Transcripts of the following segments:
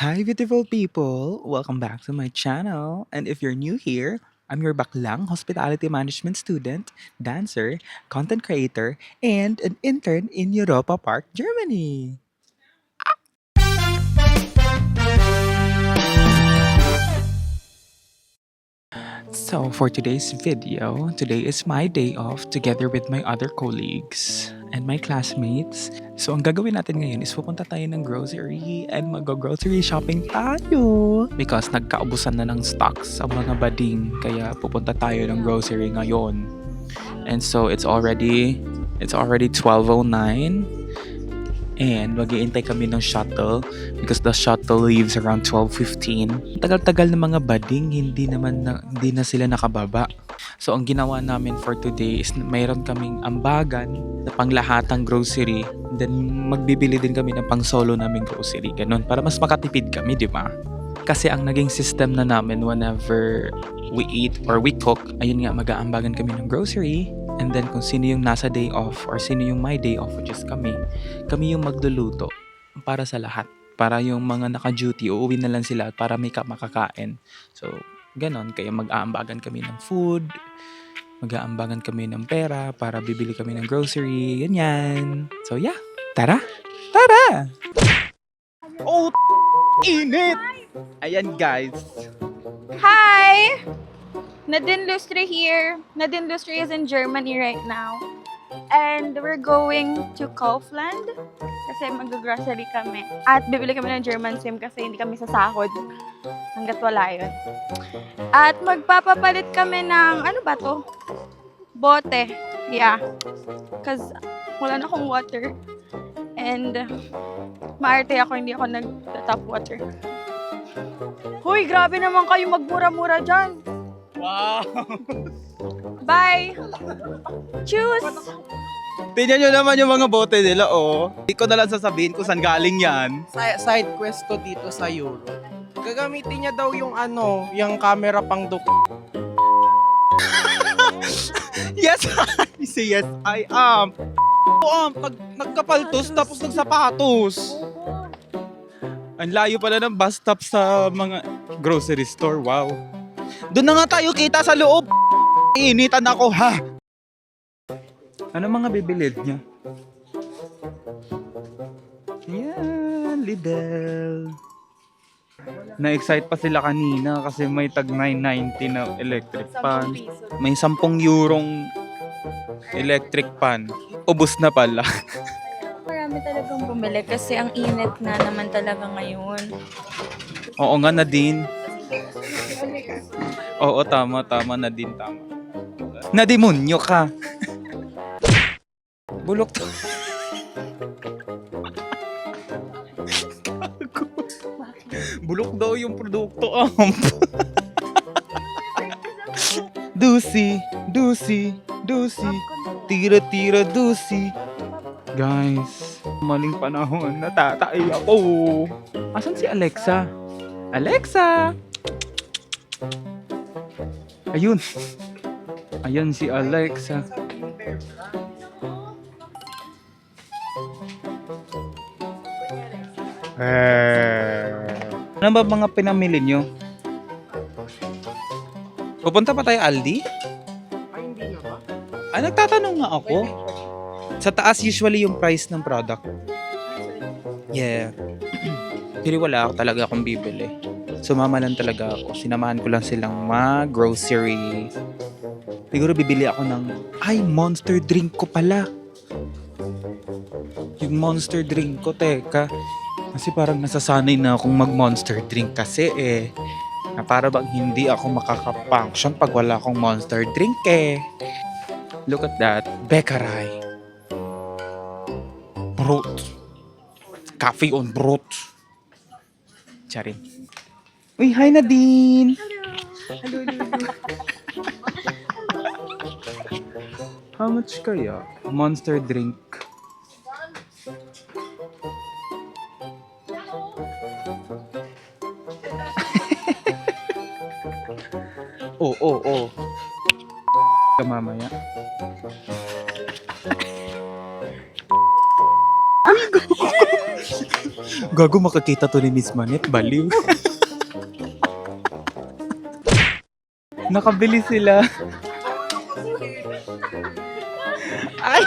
Hi, beautiful people! Welcome back to my channel. And if you're new here, I'm your baklang hospitality management student, dancer, content creator, and an intern in Europa Park, Germany. So, for today's video, today is my day off together with my other colleagues and my classmates. So, ang gagawin natin ngayon is pupunta tayo ng grocery and mag-grocery shopping tayo. Because nagkaubusan na ng stocks sa mga bading, kaya pupunta tayo ng grocery ngayon. And so, it's already 12:09. And mag-iintay kami ng shuttle because the shuttle leaves around 12:15. Tagal-tagal ng mga bading, hindi na sila nakababa. So ang ginawa namin for today is mayroon kaming ambagan na panglahatang grocery. Then magbibili din kami ng pang-solo naming grocery. Ganun, para mas makatipid kami, di ba? Kasi ang naging system na namin whenever we eat or we cook, ayun nga, mag-aambagan kami ng grocery. And then kung sino yung nasa day off or sino yung my day off, which is kami yung magluluto para sa lahat. Para yung mga naka-duty, uuwi na lang sila para may makakain. So, ganon. Kaya mag-aambagan kami ng food, mag-aambagan kami ng pera para bibili kami ng grocery, ganyan. So, yeah. Tara! Tara! Oh, init! Ayan, guys. Hi! Nadine Lustre here. Nadine Lustre is in Germany right now. And we're going to Kaufland kasi mag-grocery kami. At bibili kami ng German SIM kasi hindi kami sasahod hanggat wala yun. At magpapapalit kami ng, ano ba to? Bote. Yeah. Because wala na akong water. And maarte ako, hindi ako nag-tap water. Hoy, grabe naman kayo magmura-mura dyan. Wow! Bye! Choose! Tingnan nyo naman yung mga bote nila, oh. Hindi ko na lang sasabihin kung saan galing yan. Side quest to dito sa Europe. Gagamitin niya daw yung yung camera pang Yes, I say yes, I am. Nagkapaltos tapos nagsapatos. Ang layo pala ng bus stop sa mga grocery store, wow. Doon na nga tayo kita sa loob. Initan ako, ha? Ano mga bibilid niya? Yan, Lidl. Na-excite pa sila kanina kasi may tag 990 na electric pan. May 10 eurong electric pan. Ubus na pala. Marami talagang bumili kasi ang init na naman talaga ngayon. Oo nga, Nadine. Oo, tama, Nadine, tama. Nadimonyo ka. Bulok to. Bulok daw yung produkto, Dusi. Tira, Dusi. Guys, maling panahon, natatay ako. Asan si Alexa? Alexa! Ayun. Ayan si Alexa. Ano ba mga pinamili nyo? Pupunta pa tayo Aldi? Ay, hindi na ba? Ay, nagtatanong nga ako. Sa taas usually yung price ng product. Yeah. Pero wala ako talaga akong bibili. Sumama lang talaga ako. Sinamahan ko lang silang mag-grocery. Siguro bibili ako ng... Ay, Monster drink ko pala. Yung Monster drink ko, teka. Kasi parang nasasanay na akong mag-Monster drink kasi na para bang hindi ako makaka-function pag wala akong Monster drink Look at that. Beccaray. Brut. Coffee on brut. Charin. Uy, hi Nadine! Hello. How much kaya? Monster drink. Oh. Ka mamaya. Gago, makakita to ni Miss Manette, baliw. Nakabili sila. Ay!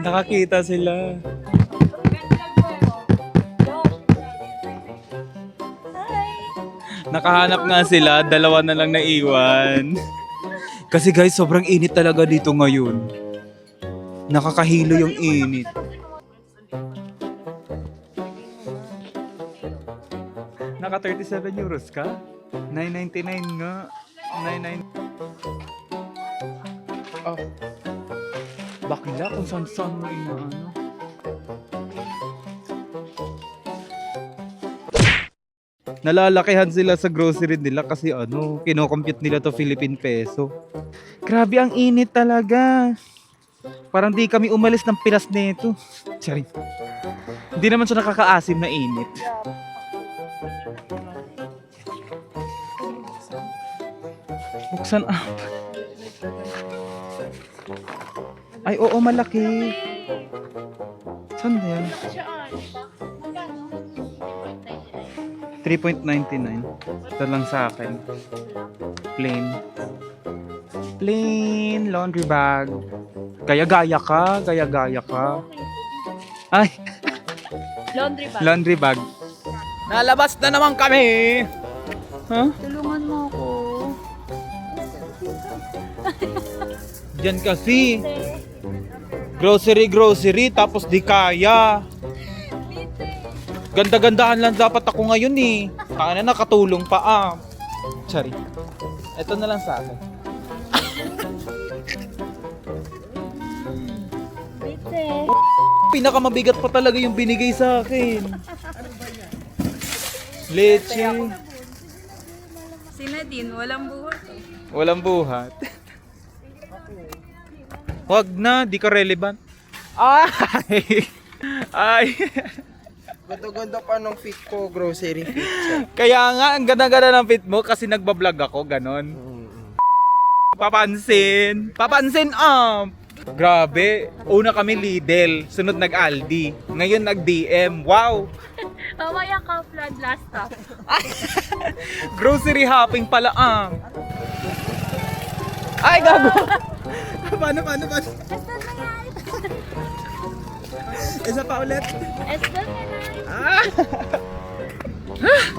Nakakita sila. Nakahanap nga sila, dalawa na lang naiwan. Kasi guys, sobrang init talaga dito ngayon. Nakakahilo yung init. Naka 37 euros ka? 9.99 nga. 9.9. Oh. Bakla kung saan mo inaano. Nalalakihan sila sa grocery nila kasi kino-compute nila to Philippine peso. Grabe ang init talaga. Parang di kami umalis ng Pinas nito. Sorry. Hindi naman siya nakakaasim na init. Buksan up. Ay, oo, malaki. Saan na yan? 3.99. Ito lang sa akin. Plain laundry bag. Gaya-gaya ka. Ay, laundry bag. Nalabas na naman kami. Huh? Tulungan mo ako. Diyan kasi. Grocery, tapos di kaya. Ganda-gandahan lang dapat ako ngayon eh. Kaya na nakatulong pa Sorry. Ito na lang sa akin. Pinakamabigat pa talaga yung binigay sa akin. Leche. Si Nadine, walang buhat. Walang buhat. Wag na, di ka relevant. Ay! Ay! Ganda-ganda pa ng fit ko, grocery fit siya. Kaya nga, ang ganda-ganda ng fit mo kasi nagbablog ako, ganon. Papansin! Grabe, una kami Lidl, sunod nag-Aldi, ngayon nag-DM, wow! Mamaya ka, flood last stop. Grocery hopping pala Ay, gago! Paano? Isa pa ulit.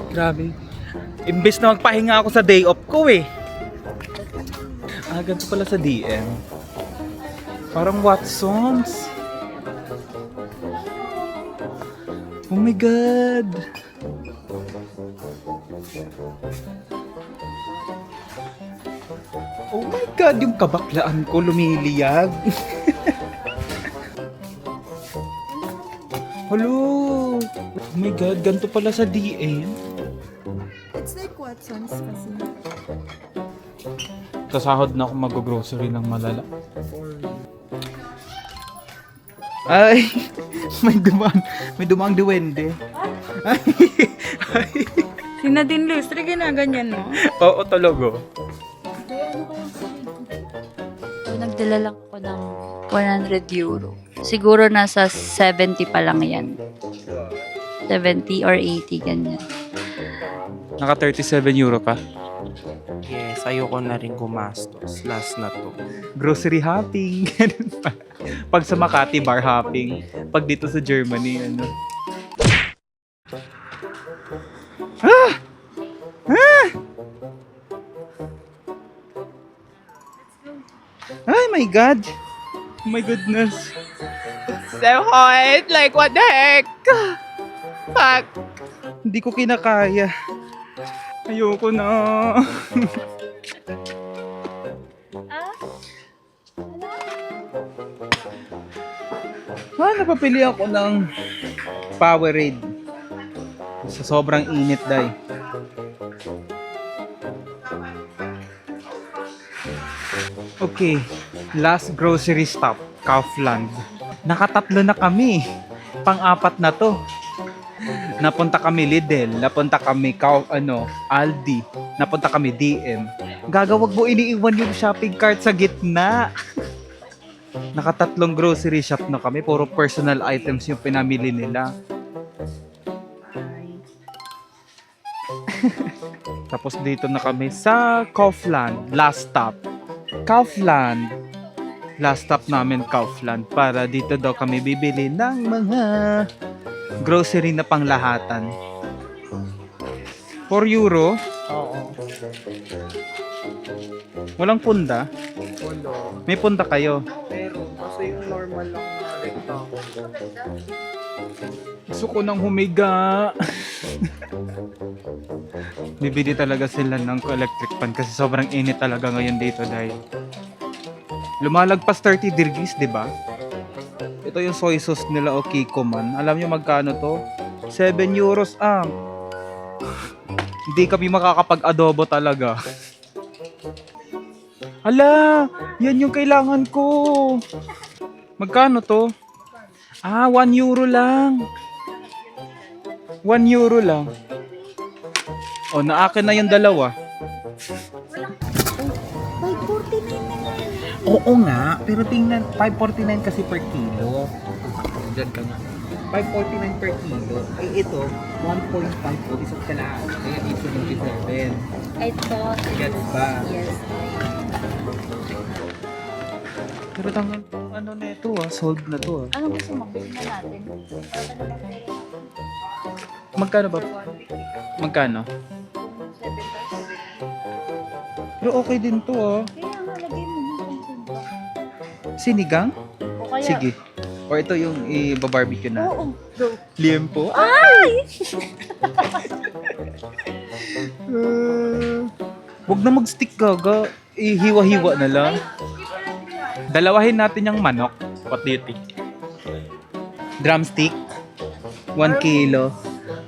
Grabe. Imbes na magpahinga ako sa day off ko eh. Ganito pala sa DM. Parang Watsons. Oh my God. Oh my God, yung kabaklaan ko lumiliyag. Hello! Oh my God, ganito pala sa DM. It's like Watsons kasi. Kasahod na ako mag-grocery ng malala. Ay! May dumaang duwende. Ay! Si Nadine Lustre, ginaganyan mo. Oo, talaga. Nagdala lang ako ng 100 euro. Siguro nasa 70 pa lang yan. 70 or 80, ganyan. Naka 37 euro ka. Yes, ayoko na rin gumastos. Last na to. Grocery hopping. Ganun pa. Pag sa Makati, bar hopping. Pag dito sa Germany, Ay, my God! Oh my goodness! It's so hot! Like, what the heck? Fuck! Hindi ko kinakaya. Ayoko na. Napapili ako ng Powerade. Sa sobrang init, day. Okay, last grocery stop, Kaufland. Nakatatlo na kami. Pang-apat na to. Napunta kami Lidl, napunta kami Aldi, napunta kami DM. Gagawag mo iniiwan yung shopping cart sa gitna. Nakatatlong grocery shop na kami. Puro personal items yung pinamili nila. Tapos dito na kami sa Kaufland. Last stop. Kaufland. Last stop namin Kaufland. Para dito daw kami bibili ng mga grocery na panglahatan. 4 euro. Oo. Walang punda. Walo. May punda kayo. Pero, kasi yung normal lang na rectangle. Gusto ko nang humiga. Bibili talaga sila ng electric fan kasi sobrang init talaga ngayon dito dahil lumalagpas 30 degrees, di ba? Ito yung soy sauce nila o Kikoman. Alam niyo magkano to? 7 euros ang. Hindi kami makakapag-adobo talaga. Hala, yan yung kailangan ko. Magkano to? 1 euro lang. 1 euro lang. O, naakin na yung dalawa. 549 Oo nga, pero tingnan, 5.49 kasi per kilo. Diyan ka nga. 5.49 per kilo. Ay ito, 1.5 o isa't kalahati. Kaya dito 27. Ito. Gets ba? Yes. Pero tangan tong ano na ito sold na to Ano gusto mo? Bilhin na natin. Magkano ba? Magkano? 7 Pero okay din to Kaya nga, lagay mo na kung sino. Sinigang? O kaya, Sige. Or ito yung i-barbecue na. Oo, go. Liempo? Huwag na mag-stick gaga. Ihiwa-hiwa na lang. Dalawahin natin yung manok. What do you think? Drumstick? 1 kilo.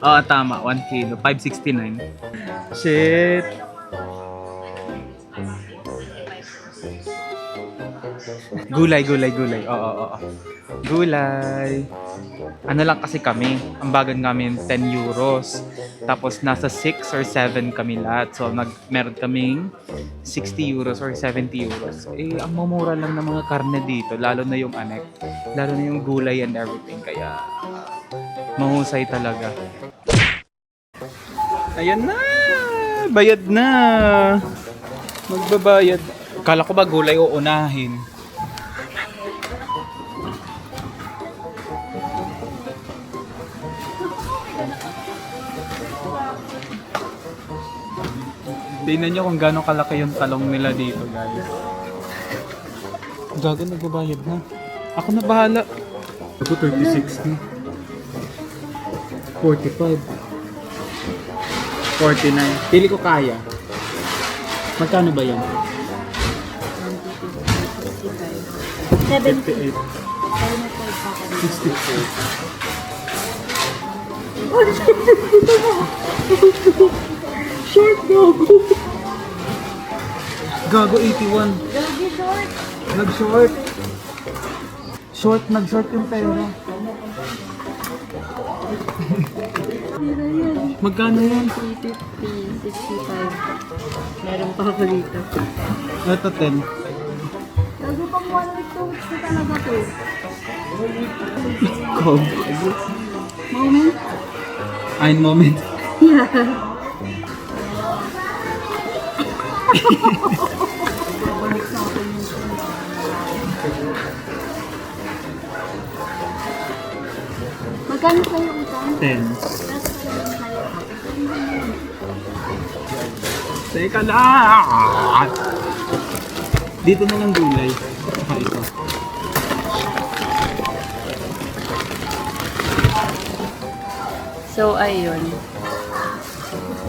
Oo, tama. 1 kilo. 5.69. Shit. Gulay. Oo. Gulay. Ano lang kasi kami. Ang bagan namin 10 euros. Tapos nasa 6 or 7 kami lahat. So meron kaming 60 euros or 70 euros. Eh, ang mamura lang ng mga karne dito. Lalo na yung anek. Lalo na yung gulay and everything. Kaya mahusay talaga. Ayan na! Bayad na! Magbabayad. Kala ko ba gulay uunahin? Tingnan nyo kung gano'ng kalaki yung talong nila dito, guys. Gago, nagbabayad na. Ako na bahala. Ako 36 na. 45. 49. Pili ko kaya. Magkano ba yan? 70. 58. 64. Short gago. Gago 81. Gagi short. Nag-short. Nag-short yung pera. Magkano yan? 350, 65. Meron pa ako dito. Ito 10. Gago pang 1 week, 2 weeks na talaga to. Cold. Moment? Ein Moment. Yeah. Magkano sa'yo utang? 10. Tapos sa'yo sa'yo. Teka lang! Dito na lang gulay. Saka ito. So, ayun.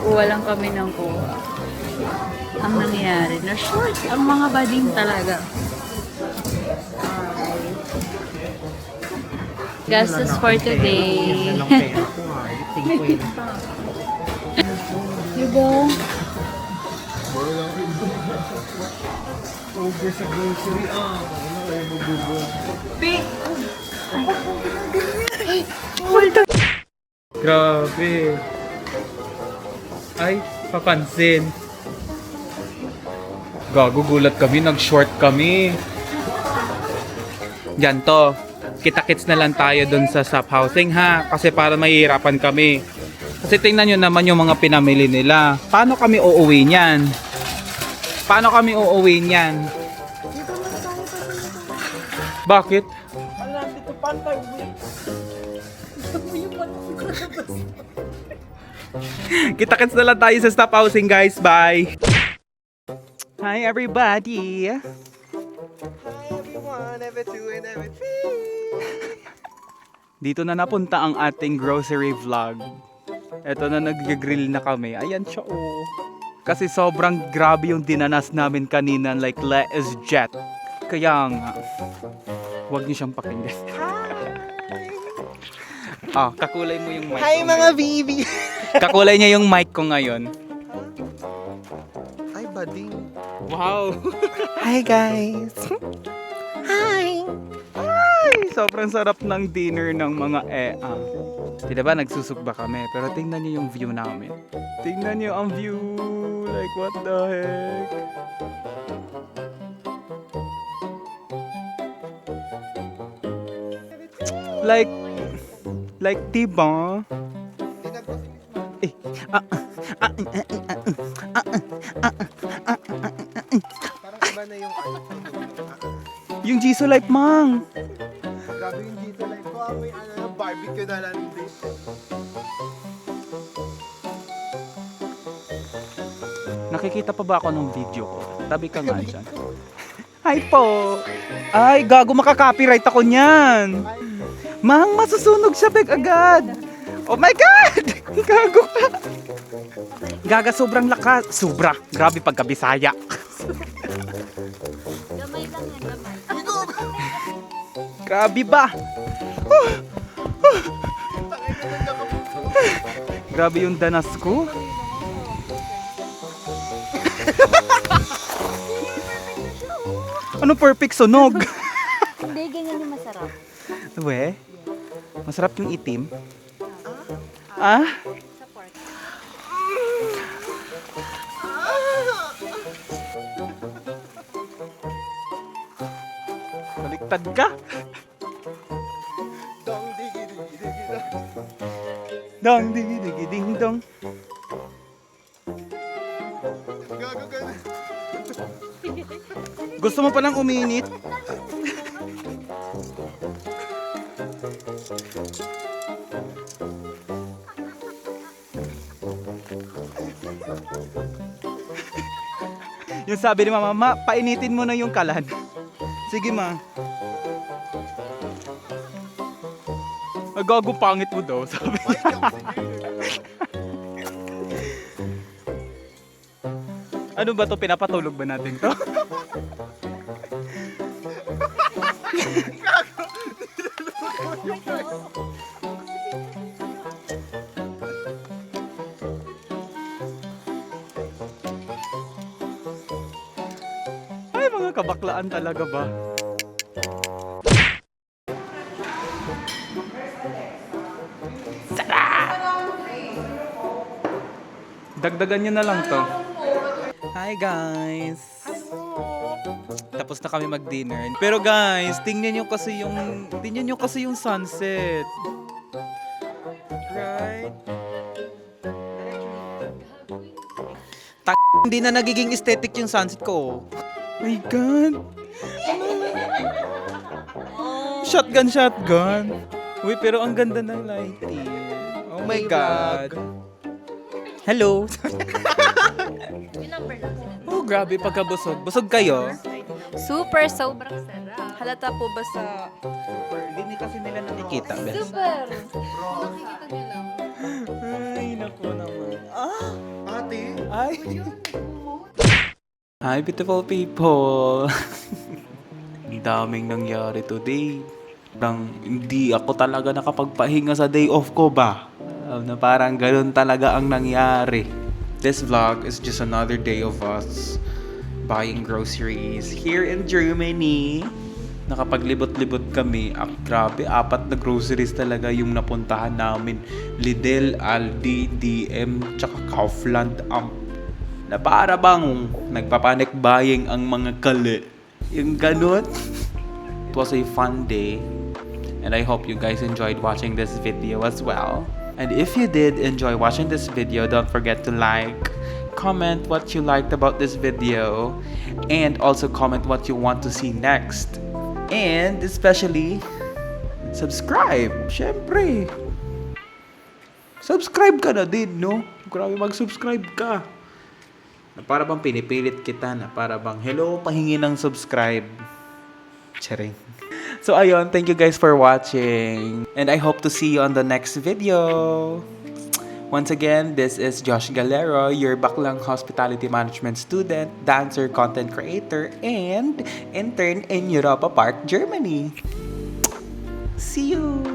Kuha lang kami ng kuha. Ang nangyayari, na short ang mga bading talaga. Gastos for today. Diba? Over sa grocery, wala kayo mabubo. Grabe. Ay, papansin. Gago, gulat kami. Nag-short kami. Ganto. Kita-kits na lang tayo dun sa shop housing ha. Kasi para mahihirapan kami. Kasi tingnan nyo naman yung mga pinamili nila. Paano kami uuwi niyan? Paano kami uuwi niyan? Bakit? Alam, dito pantay. Kita-kits na lang tayo sa stop housing guys. Bye! Hi everybody! Hi everyone, ever two and ever three. Dito na napunta ang ating grocery vlog. Eto na nag-grill na kami. Ayan siya oh. Kasi sobrang grabe yung dinanas namin kanina like let's jet. Kaya nga, huwag niyo siyang pakinggan. Kakulay mo yung mic Hi ko mga ngayon. baby. Kakulay niya yung mic ko ngayon. Hi buddy. Wow! Hi guys. Hi. Ay, sobrang sarap ng dinner ng mga Di ba nagsusukba kami? Pero tingnan niyo yung view namin. Tingnan niyo ang view. Like what the heck? Like diba? Parang iba na yung Yung Jisoo Life, mang! grabe yung dito like ko. May barbecue na lang din. Nakikita pa ba ako ng video ko? Tabi ka nga dyan. Hi po! Ay, gago, makaka-copyright ako niyan! Mang, masusunog siya big agad! Oh my God! Gago ka! Gaga, sobrang lakas. Sobra. Grabe pagkabisaya. Gamay lang yan, gamay. Grabe ba? Grabe yung danas ko. Ano perfect sunog? Hindi, ganyan yung masarap. We, masarap yung itim. Ah? Sa pork. Baliktad ka? Dong digi digi digi dong. Dong, digi, digi, ding, dong. Gago ka na. Gusto mo palang uminit? Yung sabi ni mama, ma, painitin mo na yung kalan. Sige ma. Agago pangit mo daw, sabi niya. Ano ba to? Pinapatulog ba natin to? Ay, mga kabaklaan talaga ba? Dagdagan nyo na lang to. Hi guys! Tapos na kami mag-dinner. Pero guys, tingnan nyo kasi yung sunset. Right? Hindi na nagiging aesthetic yung sunset ko. My God! Shotgun. Uy, pero ang ganda ng lighting. Oh my God. Hello. Oh, grabe pagkabusog. Busog kayo? Super, sobrang sarap. Halata po ba sa... Hindi kasi nila nakikita, Bes. Super! Nakikita niyo lang. Ay, naku naman. Ate. Ay. Hi, beautiful people. Ang daming nangyari today. Hindi ako talaga nakapagpahinga sa day off ko ba? Na parang ganun talaga ang nangyari. This vlog is just another day of us buying groceries here in Germany. Nakapaglibot-libot kami. Grabe, 4 na groceries talaga yung napuntahan namin. Lidl, Aldi, DM, tsaka Kaufland. Na para bang nagpapanik buying ang mga kali. Yung ganun. It was a fun day, and I hope you guys enjoyed watching this video as well. And if you did enjoy watching this video, don't forget to like, comment what you liked about this video, and also comment what you want to see next. And especially, subscribe. Syempre. Subscribe ka na din, no? Grabe mag-subscribe ka. Na para bang pinipilit kita na para bang hello, pahingi ng subscribe. Charing. So ayun, thank you guys for watching. And I hope to see you on the next video. Once again, this is Josh Galero, your Baklang Hospitality Management student, dancer, content creator, and intern in Europa Park, Germany. See you!